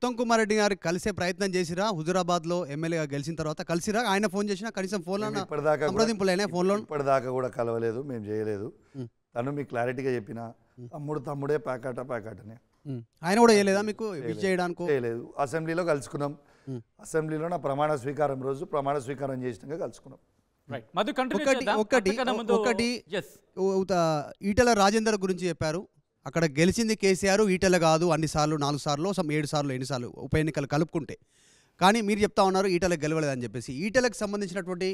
ఉత్తమ్ కుమార్ రెడ్డి గారు కలిసే ప్రయత్నం చేసిరా? హుజురాబాద్లో ఎమ్మెల్యేగా గెలిచిన తర్వాత కలిసిరా? ఆయన ఫోన్ చేసినా కనీసం ఫోన్లో సంప్రదింపులైనా? ఫోన్లో ఇప్పటిదాకా కూడా కలవలేదు, మేము చేయలేదు. తను మీకు క్లారిటీగా చెప్పిన తమ్ముడే ప్యాకాటనే. ఆయన కూడా చేయలేదా మీకు విష్ చేయడానికి? చేయలేదు. అసెంబ్లీలో కలుసుకున్నాం. అసెంబ్లీలో నా ప్రమాణ స్వీకారం రోజు ప్రమాణ స్వీకారం చేసినాక కలుసుకున్నాం. ఒకటి ఈటెల రాజేందర్ గురించి చెప్పారు. అక్కడ గెలిచింది కేసీఆర్, ఈటెల కాదు. అన్నిసార్లు 4 సార్లు 7 సార్లు ఎన్నిసార్లు ఉప ఎన్నికలు కలుపుకుంటే. కానీ మీరు చెప్తా ఉన్నారు ఈటెలకు గెలవలేదని చెప్పేసి. ఈటెలకు సంబంధించినటువంటి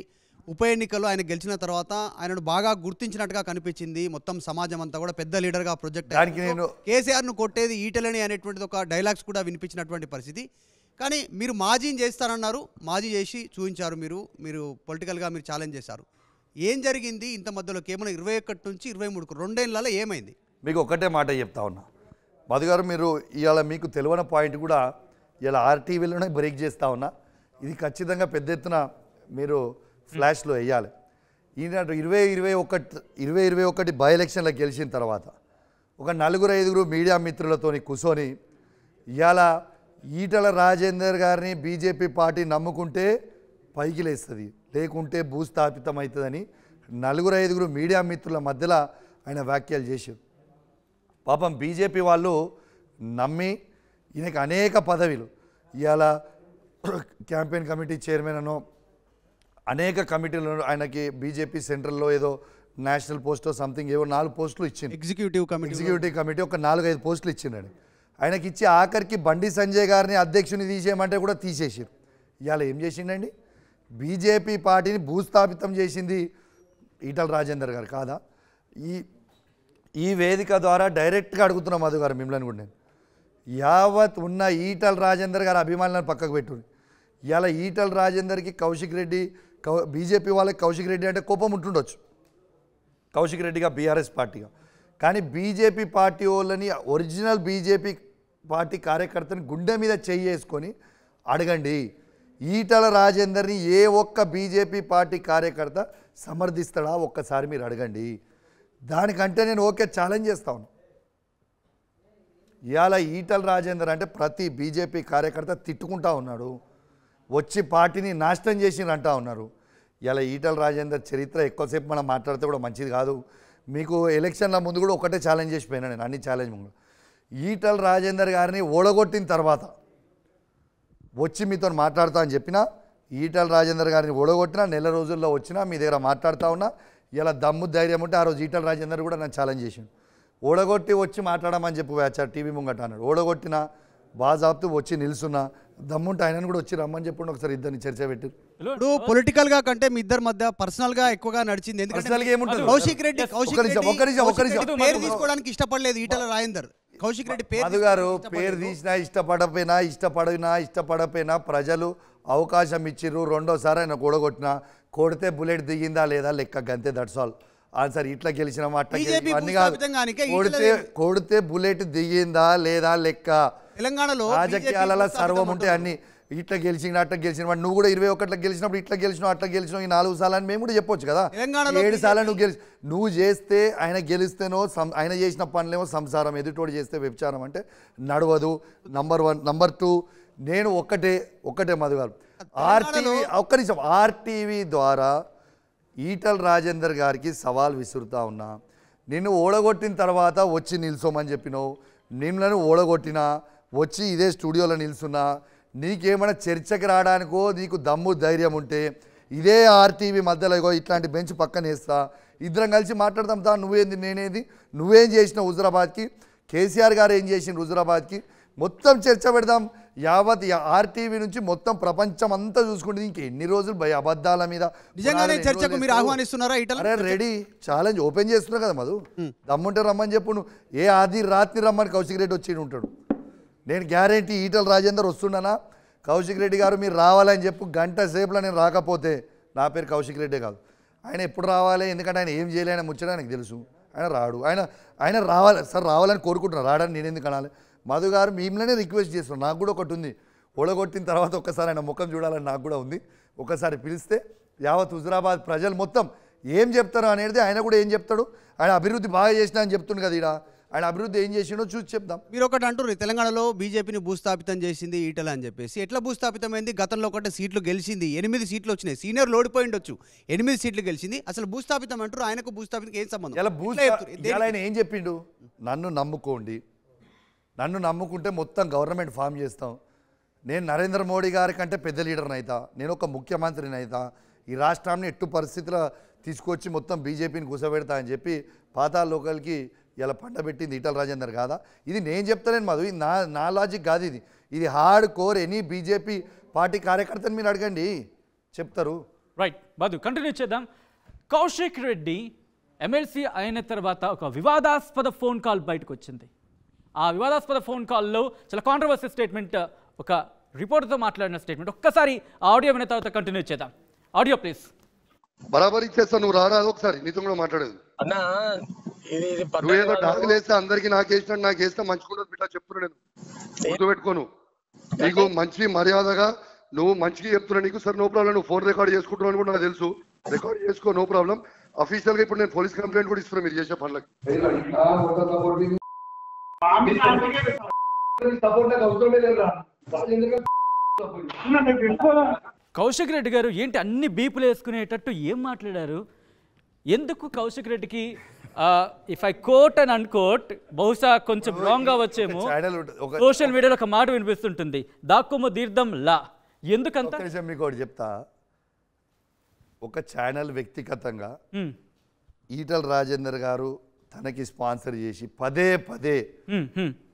ఉప ఎన్నికల్లో ఆయన గెలిచిన తర్వాత ఆయనను బాగా గుర్తించినట్టుగా కనిపించింది. మొత్తం సమాజం అంతా కూడా పెద్ద లీడర్గా ప్రొజెక్ట్ అయ్యారు. కేసీఆర్ను కొట్టేది ఈటెలని అనేటువంటిది ఒక డైలాగ్స్ కూడా వినిపించినటువంటి పరిస్థితి. కానీ మీరు మాజీని చేస్తారన్నారు, మాజీ చేసి చూపించారు. మీరు పొలిటికల్గా మీరు ఛాలెంజ్ చేశారు. ఏం జరిగింది ఇంత మధ్యలో? కేవలం 21 నుంచి 23 2 ఏమైంది? మీకు ఒకటే మాట చెప్తా ఉన్నా మధు గారు, మీరు ఇవాళ మీకు తెలియని పాయింట్ కూడా ఇలా ఆర్టీవీలోనే బ్రేక్ చేస్తూ ఉన్నా. ఇది ఖచ్చితంగా పెద్ద ఎత్తున మీరు ఫ్లాష్లో వేయాలి. ఈనాడు 2021 బై ఎలక్షన్లో గెలిచిన తర్వాత ఒక 4-5 మీడియా మిత్రులతో కూర్చొని ఇవాళ ఈటల రాజేందర్ గారిని బీజేపీ పార్టీ నమ్ముకుంటే పైకి లేస్తుంది, లేకుంటే భూస్థాపితం అవుతుందని 4-5 మీడియా మిత్రుల మధ్యలో ఆయన వ్యాఖ్యలు చేశారు. పాపం బీజేపీ వాళ్ళు నమ్మి ఈయనకి అనేక పదవులు, ఇవాళ క్యాంపెయిన్ కమిటీ చైర్మన్ అనో అనేక కమిటీలను ఆయనకి బీజేపీ సెంట్రల్లో ఏదో నేషనల్ పోస్టో సంథింగ్ ఏవో 4 పోస్టులు ఇచ్చింది. ఎగ్జిక్యూటివ్ కమిటీ ఒక 4-5 పోస్టులు ఇచ్చిండని ఆయనకి ఇచ్చి ఆఖరికి బండి సంజయ్ గారిని అధ్యక్షుని తీసేయమంటే కూడా తీసేసారు. ఇవాళ ఏం చేసిండండి? బీజేపీ పార్టీని భూస్థాపితం చేసింది ఈటల రాజేందర్ గారు కాదా? ఈ వేదిక ద్వారా డైరెక్ట్గా అడుగుతున్నాం మధు గారు మిమ్మల్ని కూడా, నేను యావత్ ఉన్న ఈటల రాజేందర్ గారి అభిమానులను పక్కకు పెట్టుకుని ఇవాళ ఈటల రాజేందర్కి కౌశిక్ రెడ్డి బీజేపీ వాళ్ళకి కౌశిక్ రెడ్డి అంటే కోపం ఉంటుండొచ్చు, కౌశిక్ రెడ్డిగా బీఆర్ఎస్ పార్టీగా. కానీ బీజేపీ పార్టీ వాళ్ళని, ఒరిజినల్ బీజేపీ పార్టీ కార్యకర్తని గుండె మీద చేసుకొని అడగండి, ఈటల రాజేందర్ని ఏ ఒక్క బీజేపీ పార్టీ కార్యకర్త సమర్థిస్తాడా ఒక్కసారి మీరు అడగండి. దానికంటే నేను ఓకే ఛాలెంజ్ చేస్తా ఉన్నాను. ఇవాళ ఈటల రాజేందర్ అంటే ప్రతి బీజేపీ కార్యకర్త తిట్టుకుంటా ఉన్నాడు, వచ్చి పార్టీని నాశనం చేసినంటా ఉన్నారు. ఇలా ఈటల రాజేందర్ చరిత్ర ఎక్కువసేపు మనం మాట్లాడితే కూడా మంచిది కాదు. మీకు ఎలక్షన్ల ముందు కూడా ఒకటే ఛాలెంజ్ చేసిపోయినా నేను, అన్ని ఛాలెంజ్ ముందు. ఈటల రాజేందర్ గారిని ఓడగొట్టిన తర్వాత వచ్చి మీతో మాట్లాడుతా అని చెప్పినా, ఈటల రాజేందర్ గారిని ఓడగొట్టినా నెల రోజుల్లో వచ్చినా మీ దగ్గర మాట్లాడుతూ ఉన్నా. ఇలా దమ్ము ధైర్యం ఉంటే ఆ రోజు ఈటల రాజేందర్ కూడా నన్ను ఛాలెంజ్ చేసిండు, ఓడగొట్టి వచ్చి మాట్లాడమని చెప్పి వచ్చారు టీవీ ముంగట అన్నాడు. ఓడగొట్టిన బాజాబ్తూ వచ్చి నిల్చున్నా, దమ్ముంటే ఆయనను కూడా వచ్చి రమ్మని చెప్పండి ఒకసారి, ఇద్దరిని చర్చ పెట్టి. ఇప్పుడు పొలిటికల్ గా కంటే మీ ఇద్దరి మధ్య పర్సనల్ గా ఎక్కువగా నడిచింది. ఎందుకంటే కౌశిక్ రెడ్డి పేరు తీసుకోవడానికి ఇష్టపడలేదు ఈటల రాజేందర్. కౌశిక్ రెడ్డి మధు గారు పేరు తీసినా ఇష్టపడపోయినా ప్రజలు అవకాశం ఇచ్చిర్రు. రెండోసారి ఆయన కూడగొట్టినా, కొడితే బుల్లెట్ దిగిందా లేదా లెక్క, గంతే, దట్స్ ఆల్ ఆన్సర్. ఇట్లా గెలిచినాం అట్లా అన్ని కాదు, కొడితే బుల్లెట్ దిగిందా లేదా లెక్క. తెలంగాణలో రాజకీయాలలో సర్వం ఉంటే అన్ని ఇట్లా గెలిచిన అట్లా గెలిచిన, నువ్వు కూడా 21 గెలిచినప్పుడు ఇట్లా గెలిచినావు అట్లా గెలిచినావు, ఈ 4 సార్లు అని మేము కూడా చెప్పొచ్చు కదా. 7 సార్లు నువ్వు చేస్తే ఆయన గెలిస్తేనో ఆయన చేసిన పనులేమో సంసారం, ఎదుటోడు చేస్తే వ్యభిచారం అంటే నడవదు. నంబర్ 1. నంబర్ 2, నేను ఒక్కటే మధు గారు, ఆర్టీవీ ద్వారా ఈటల రాజేందర్ గారికి సవాల్ విసురుతా ఉన్నా. నిన్ను ఓడగొట్టిన తర్వాత వచ్చి నిల్చోమని చెప్పినావు, నిన్ను ఓడగొట్టినా వచ్చి ఇదే స్టూడియోలో నిల్చున్నా, నీకేమైనా చర్చకి రావడానికో నీకు దమ్ము ధైర్యం ఉంటే ఇదే ఆర్టీవీ మధ్యలో ఇట్లాంటి బెంచ్ పక్కన వేస్తా, ఇద్దరం కలిసి మాట్లాడదాం. తా నువ్వేంది నేనేది, నువ్వేం చేసినావు హుజురాబాద్కి, కేసీఆర్ గారు ఏం చేసిండు హుజురాబాద్కి, మొత్తం చర్చ పెడదాం. యావత్ ఆర్టీవీ నుంచి మొత్తం ప్రపంచం అంతా చూసుకుంటే ఇంకెన్ని రోజులు అబద్ధాల మీద చర్చకు మీరు ఆహ్వానిస్తున్నారా? అరే రెడీ, ఛాలెంజ్ ఓపెన్ చేస్తున్నా కదా మధు, దమ్ముంటే రమ్మని చెప్పు. నువ్వు ఏ ఆది రాత్రి రమ్మని కౌశిక్ రెడ్డి వచ్చి ఉంటాడు, నేను గ్యారెంటీ ఈటల రాజేందర్ వస్తుండనా. కౌశిక్ రెడ్డి గారు మీరు రావాలని చెప్పు, గంట సేపులో నేను రాకపోతే నా పేరు కౌశిక్ రెడ్డే కాదు. ఆయన ఎప్పుడు రావాలి, ఎందుకంటే ఆయన ఏం చేయలే, ఆయన ముచ్చట ఆయనకు తెలుసు. ఆయన రాడు, ఆయన రావాలి సార్, రావాలని కోరుకుంటున్నాను, రాడని నేను ఎందుకు అనాలి. మధు గారు మిమ్మల్ని రిక్వెస్ట్ చేస్తున్నాను, నాకు కూడా ఒకటి ఉంది, ఓడగొట్టిన తర్వాత ఒక్కసారి ఆయన ముఖం చూడాలని నాకు కూడా ఉంది. ఒకసారి పిలిస్తే యావత్ హుజురాబాద్ ప్రజలు మొత్తం ఏం చెప్తారో అనేది, ఆయన కూడా ఏం చెప్తాడు, ఆయన అభివృద్ధి బాగా చేసినా అని చెప్తుంది కదా. ఇక్కడ ఆయన అభివృద్ధి ఏం చేసిండో చూసి చెప్దాం. మీరు ఒకటి అంటారు తెలంగాణలో బీజేపీని భూస్థాపితం చేసింది ఈటల అని చెప్పేసి. ఎట్లా భూస్థాపితమైంది? గతంలో ఒకటి సీట్లు గెలిచింది, 8 సీట్లు వచ్చినాయి. సీనియర్లు ఓడిపోయి ఉండొచ్చు, 8 సీట్లు గెలిచింది. అసలు భూస్థాపితం అంటారు, ఆయనకు భూస్థాపితం ఏం సంబంధం? ఇలా ఆయన ఏం చెప్పిండు? నన్ను నమ్ముకోండి, నన్ను నమ్ముకుంటే మొత్తం గవర్నమెంట్ ఫామ్ చేస్తాం, నేను నరేంద్ర మోడీ గారి కంటే పెద్ద లీడర్ని అవుతా, నేను ఒక ముఖ్యమంత్రిని అవుతా, ఈ రాష్ట్రాన్ని ఎట్టు పరిస్థితుల్లో తీసుకొచ్చి మొత్తం బీజేపీని కూసబెడతా అని చెప్పి పాతాళ లోకల్కి ఇలా పండబెట్టింది ఈటల రాజేందర్ కాదా? ఇది నేను చెప్తానేను మధు, ఇది నా లాజిక్ కాదు, ఇది hardcore any BJP party కార్యకర్తని మీరు అడగండి, చెప్తారు. రైట్ మధు, కంటిన్యూ చేద్దాం. కౌశిక్ రెడ్డి ఎమ్మెల్సీ అయిన తర్వాత ఒక వివాదాస్పద ఫోన్ కాల్ బయటకు వచ్చింది. ఆ వివాదాస్పద ఫోన్ కాల్లో చాలా కాంట్రవర్సీ స్టేట్మెంట్, ఒక రిపోర్టర్తో మాట్లాడిన స్టేట్మెంట్. ఒక్కసారి ఆడియో విన్న తర్వాత కంటిన్యూ చేద్దాం. Audio please. బరాబర్ ఇచ్చేస్తా, నువ్వు రారా ఒకసారి నీతో కూడా మాట్లాడేది. అన్నా నువ్వు ఏదో డాగులు వేస్తే అందరికి నాకేసినట్టు నాకు వేస్తే మంచిగుండదు బిడ్డ, చెప్తున్నా నేను, గుర్తుపెట్టుకోను. నీకు మంచి మర్యాదగా నువ్వు మంచిగా చెప్తున్నా నీకు. సరే నో ప్రాబ్లం, నువ్వు ఫోన్ రికార్డ్ చేసుకుంటున్నావు కూడా నాకు తెలుసు, రికార్డ్ చేసుకో, నో ప్రాబ్లం. అఫీషియల్ గా ఇప్పుడు నేను పోలీస్ కంప్లైంట్ కూడా ఇస్తున్నా మీరు చేసే పనులకి. కౌశిక్ రెడ్డి గారు ఏంటి అన్ని బీపులు వేసుకునేటట్టు ఏం మాట్లాడారు? ఎందుకు కౌశిక్ రెడ్డికి ఇఫ్ ఐ కోట్ అండ్ అన్కోట్, బహుశా కొంచెం రాంగ్ వచ్చేమో, సోషల్ మీడియాలో ఒక మాట వినిపిస్తుంటుంది, దాక్కుము దీర్ఘం లా, ఎందుకంత? మీకు ఒకటి చెప్తా, ఒక ఛానల్ వ్యక్తిగతంగా ఈటల రాజేందర్ గారు తనకి స్పాన్సర్ చేసి పదే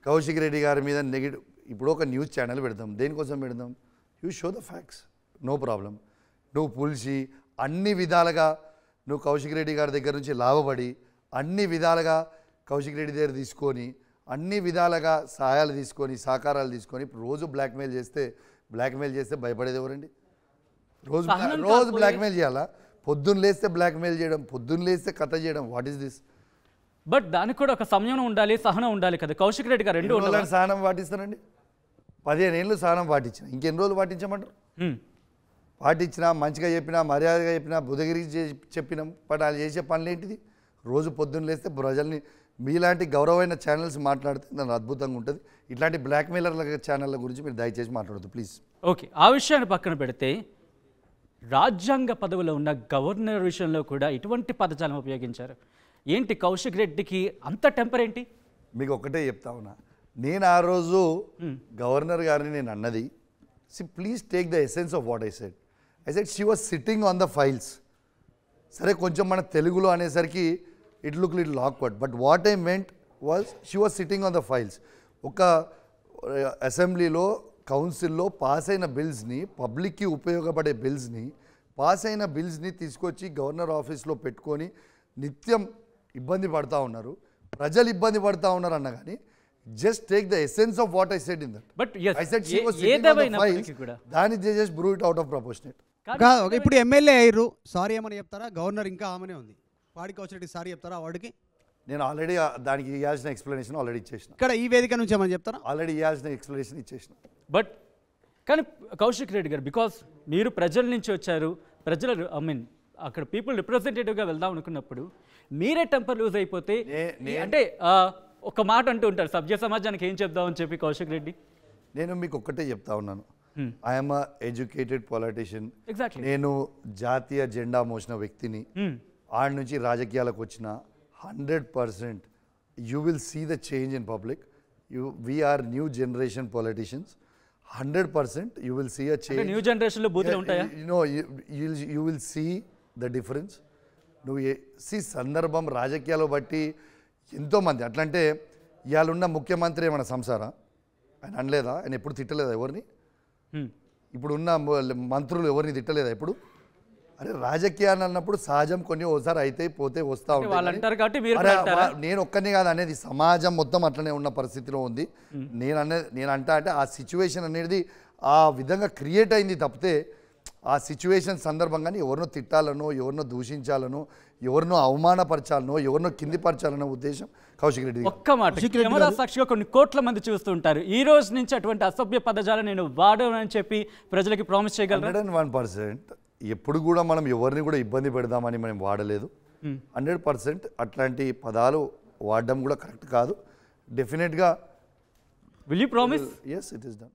కౌశిక్ రెడ్డి గారి మీద నెగిటివ్, ఇప్పుడు ఒక న్యూస్ ఛానల్ పెడదాం, దేనికోసం పెడదాం? You show the facts, no problem. నువ్వు పులిసి అన్ని విధాలుగా నువ్వు కౌశిక్ రెడ్డి గారి దగ్గర నుంచి లాభపడి అన్ని విధాలుగా కౌశిక్ రెడ్డి దగ్గర తీసుకొని అన్ని విధాలుగా సహాయాలు తీసుకొని సహకారాలు తీసుకొని రోజు బ్లాక్మెయిల్ చేస్తే భయపడేది ఎవరండి? రోజు బ్లాక్మెయిల్ చేయాలా? పొద్దున్న లేస్తే బ్లాక్మెయిల్ చేయడం, పొద్దున్న లేస్తే కథ చేయడం, వాట్ ఈస్ దిస్? బట్ దానికి కూడా ఒక సమయం ఉండాలి, సహనం ఉండాలి కదా. కౌశిక్ రెడ్డి గారు 2 రోజులు సహనం పాటిస్తానండి, 15 ఏళ్ళు సహనం పాటించిన, ఇంకెన్ని రోజులు పాటించమంటారు? పాటించినా, మంచిగా చెప్పినా, మర్యాదగా చెప్పినా, బుధగిరి చెప్పినాం, బట్ వాళ్ళు చేసే పనులు ఏంటిది? రోజు పొద్దున్న లేస్తే ప్రజల్ని మీలాంటి గౌరవమైన ఛానల్స్ మాట్లాడితే దాని అద్భుతంగా ఉంటుంది. ఇట్లాంటి బ్లాక్మెయిలర్ల ఛానళ్ళ గురించి మీరు దయచేసి మాట్లాడద్దు ప్లీజ్. ఓకే, ఆ విషయాన్ని పక్కన పెడితే రాజ్యాంగ పదవిలో ఉన్న గవర్నర్ విషయంలో కూడా ఇటువంటి పదజాలం ఉపయోగించారు. ఏంటి కౌశిక్ రెడ్డికి అంత టెంపర్ ఏంటి? మీకు ఒక్కటే చెప్తా ఉన్నా, నేను ఆ రోజు గవర్నర్ గారిని నేను అన్నది, please take the essence of what I said she was sitting on the files. సరే కొంచెం మన తెలుగులో అనేసరికి it look little awkward, but what I meant was she was sitting on the files. ఒక అసెంబ్లీలో కౌన్సిల్లో పాస్ అయిన బిల్స్ని, పబ్లిక్కి ఉపయోగపడే బిల్స్ని, పాస్ అయిన బిల్స్ని తీసుకొచ్చి గవర్నర్ ఆఫీస్లో పెట్టుకొని నిత్యం ఇబ్బంది పడతా ఉన్నారు, ప్రజలు ఇబ్బంది పడతా ఉన్నారు అన్న కానీ just take the essence of what I said in that. But I said she was sitting on the files, దాన్ని they just blew it out of proportionate. ఇప్పుడు ఎమ్మెల్యే అయ్యారు, సారీ ఏమని చెప్తారా? గవర్నర్ ఇంకా ఆమెనే ఉంది, వాడికి కౌశిక్ సారీ చెప్తారా? వాడికి నేను ఆల్రెడీ దానికి ఇవ్వాల్సిన ఎక్స్ప్లెనేషన్ ఆల్రెడీ ఇచ్చేసిన. ఇక్కడ ఈ వేదిక నుంచి ఏమని చెప్తారా? ఆల్రెడీ ఇవ్వాల్సిన ఎక్స్ప్లెనేషన్ ఇచ్చేసిన. బట్ కానీ కౌశిక్ రెడ్డి గారు, బికాస్ మీరు ప్రజల నుంచి వచ్చారు, ప్రజల అక్కడ పీపుల్ రిప్రజెంటేటివ్గా వెళ్దాం అనుకున్నప్పుడు మీరే టెంపర్ లూజ్ అయిపోతే అంటే ఒక మాట అంటూ ఉంటారు, సభ్య సమాజానికి ఏం చెప్దామని చెప్పి కౌశిక్ రెడ్డి. నేను మీకు ఒక్కటే చెప్తా ఉన్నాను, I'm a educated politician. Exactly, నేను జాతీయ జెండా మోసిన వ్యక్తిని, ఆడ నుంచి రాజకీయాలకు వచ్చిన 100% you will see the change in public. We are new generation politicians, 100% you will see a change. New జనరేషన్లో బూతులు ఉంటాయా? You will see the difference. నువ్వు సి సందర్భం రాజకీయాలు బట్టి ఎంతోమంది అట్లంటే ఇవాళ ఉన్న ముఖ్యమంత్రి ఏమైనా సంసారా? ఆయన అనలేదా? ఆయన ఎప్పుడు తిట్టలేదా ఎవరిని? ఇప్పుడు ఉన్న మంత్రులు ఎవరిని తిట్టలేదా ఎప్పుడు? అరే రాజకీయాలు అన్నప్పుడు సహజం, కొన్ని ఓసారి అయితే పోతే వస్తూ ఉంటాయి. నేను ఒక్కనే కాదు అనేది, సమాజం మొత్తం అట్లనే ఉన్న పరిస్థితిలో ఉంది. నేను అంటా అంటే ఆ సిచ్యువేషన్ అనేది ఆ విధంగా క్రియేట్ అయింది తప్పితే ఆ సిచ్యువేషన్ సందర్భంగానే ఎవరినో తిట్టాలనో, ఎవరినో దూషించాలనో, ఎవరినో అవమానపరచాలనో, ఎవరినో కిందిపరచాలనో ఉద్దేశం కౌశిక్ రెడ్డి. ఒక్క మాట, కెమెరా సాక్షిగా కొన్ని కోట్ల మంది చూస్తుంటారు, ఈ రోజు నుంచి అటువంటి అసభ్య పదజాలను నేను వాడనని చెప్పి ప్రజలకి ప్రామిస్ చేయగలరు? 101%. ఎప్పుడు కూడా మనం ఎవరిని కూడా ఇబ్బంది పెడదామని మనం వాడలేదు. 100% అట్లాంటి పదాలు వాడడం కూడా కరెక్ట్ కాదు. డెఫినెట్గా will you promise? Yes, it is done.